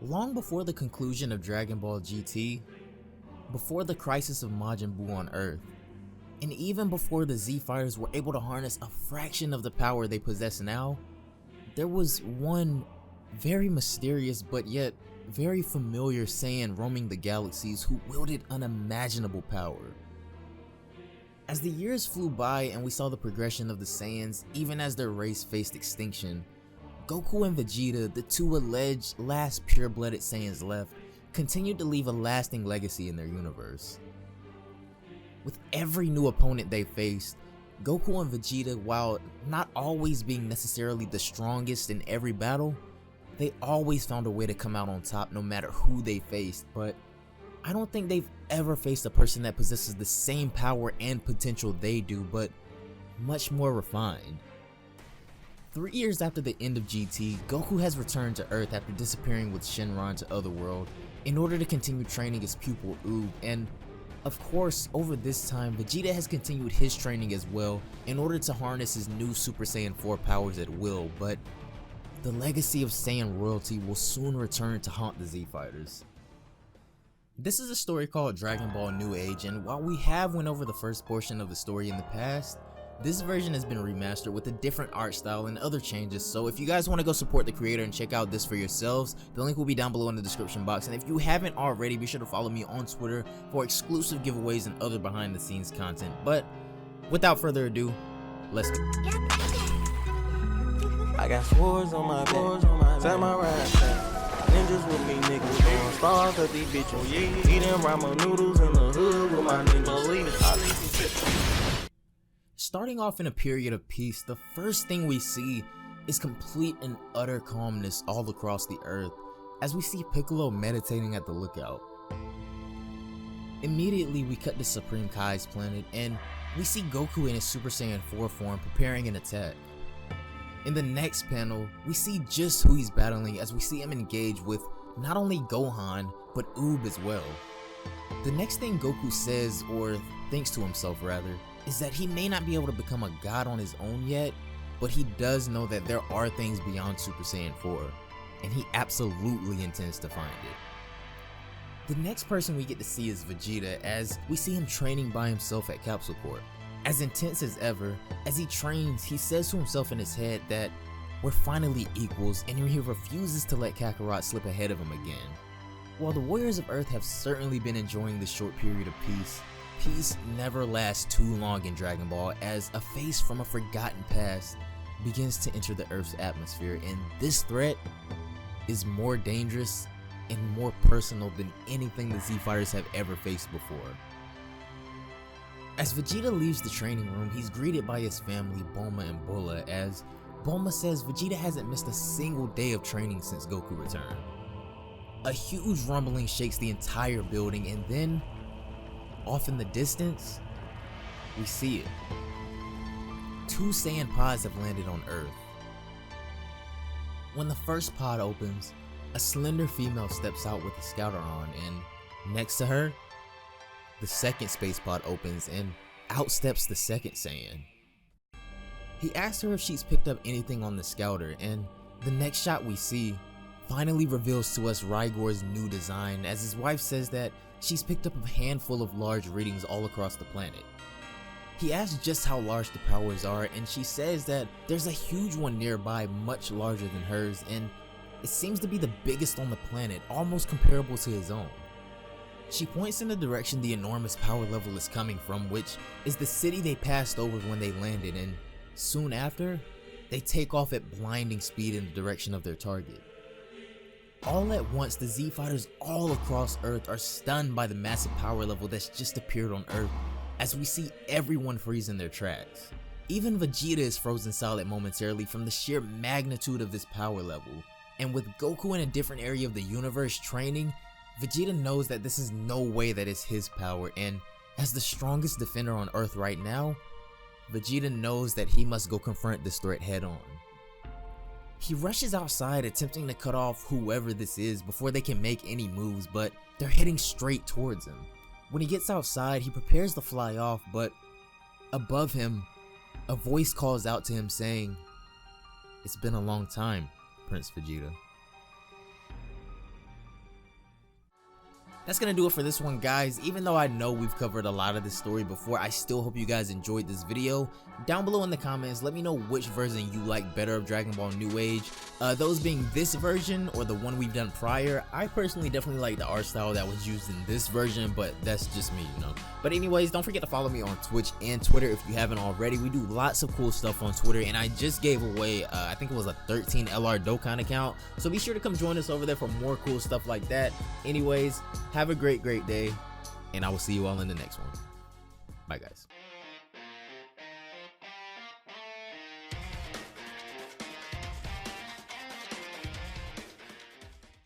Long before the conclusion of Dragon Ball GT, before the crisis of Majin Buu on Earth, and even before the Z-Fighters were able to harness a fraction of the power they possess now, there was one very mysterious but yet very familiar Saiyan roaming the galaxies who wielded unimaginable power. As the years flew by and we saw the progression of the Saiyans even as their race faced extinction, Goku and Vegeta, the two alleged last pure-blooded Saiyans left, continued to leave a lasting legacy in their universe. With every new opponent they faced, Goku and Vegeta, while not always being necessarily the strongest in every battle, they always found a way to come out on top no matter who they faced. But I don't think they've ever faced a person that possesses the same power and potential they do, but much more refined. 3 years after the end of GT, Goku has returned to Earth after disappearing with Shenron to Otherworld in order to continue training his pupil Oob, and of course, over this time, Vegeta has continued his training as well in order to harness his new Super Saiyan 4 powers at will, but the legacy of Saiyan royalty will soon return to haunt the Z-Fighters. This is a story called Dragon Ball New Age, and while we have went over the first portion of the story in the past, this version has been remastered with a different art style and other changes, so if you guys want to go support the creator and check out this for yourselves, the link will be down below in the description box, and if you haven't already, be sure to follow me on Twitter for exclusive giveaways and other behind the scenes content. But without further ado, let's go. I got swords on my back, samurai stack, ninjas with me niggas, on stars of these bitches, eating ramen noodles in the hood with my niggas. Starting off in a period of peace, the first thing we see is complete and utter calmness all across the earth as we see Piccolo meditating at the lookout. Immediately we cut to Supreme Kai's planet and we see Goku in his Super Saiyan 4 form preparing an attack. In the next panel, we see just who he's battling as we see him engage with not only Gohan, but Oob as well. The next thing Goku says, or thinks to himself rather, is that he may not be able to become a god on his own yet, but he does know that there are things beyond Super Saiyan 4, and he absolutely intends to find it. The next person we get to see is Vegeta as we see him training by himself at Capsule Corp. As intense as ever, as he trains, he says to himself in his head that we're finally equals, and he refuses to let Kakarot slip ahead of him again. While the Warriors of Earth have certainly been enjoying this short period of peace, peace never lasts too long in Dragon Ball as a face from a forgotten past begins to enter the Earth's atmosphere, and this threat is more dangerous and more personal than anything the Z-Fighters have ever faced before. As Vegeta leaves the training room, he's greeted by his family, Bulma and Bulla, as Bulma says Vegeta hasn't missed a single day of training since Goku returned. A huge rumbling shakes the entire building, and then off in the distance, we see it. 2 Saiyan pods have landed on Earth. When the first pod opens, a slender female steps out with a scouter on, and next to her, the second space pod opens and out steps the second Saiyan. He asks her if she's picked up anything on the scouter, and the next shot we see finally reveals to us Rigor's new design, as his wife says that she's picked up a handful of large readings all across the planet. He asks just how large the powers are, and she says that there's a huge one nearby much larger than hers, and it seems to be the biggest on the planet, almost comparable to his own. She points in the direction the enormous power level is coming from, which is the city they passed over when they landed, and soon after, they take off at blinding speed in the direction of their target. All at once, the Z-Fighters all across Earth are stunned by the massive power level that's just appeared on Earth, as we see everyone freeze in their tracks. Even Vegeta is frozen solid momentarily from the sheer magnitude of this power level, and with Goku in a different area of the universe training, Vegeta knows that this is no way that is his power, and as the strongest defender on Earth right now, Vegeta knows that he must go confront this threat head on. He rushes outside attempting to cut off whoever this is before they can make any moves, but they're heading straight towards him. When he gets outside, he prepares to fly off, but above him, a voice calls out to him saying, "It's been a long time, Prince Vegeta." That's gonna do it for this one, guys. Even though I know we've covered a lot of this story before, I still hope you guys enjoyed this video. Down below in the comments, let me know which version you like better of Dragon Ball New Age, those being this version or the one we've done prior. I personally definitely like the art style that was used in this version, but that's just me, you know. But anyways, don't forget to follow me on Twitch and Twitter if you haven't already. We do lots of cool stuff on Twitter, and I just gave away I think it was a 13 LR Dokkan account, so be sure to come join us over there for more cool stuff like that. Anyways, have a great day, and I will see you all in the next one. Bye, guys.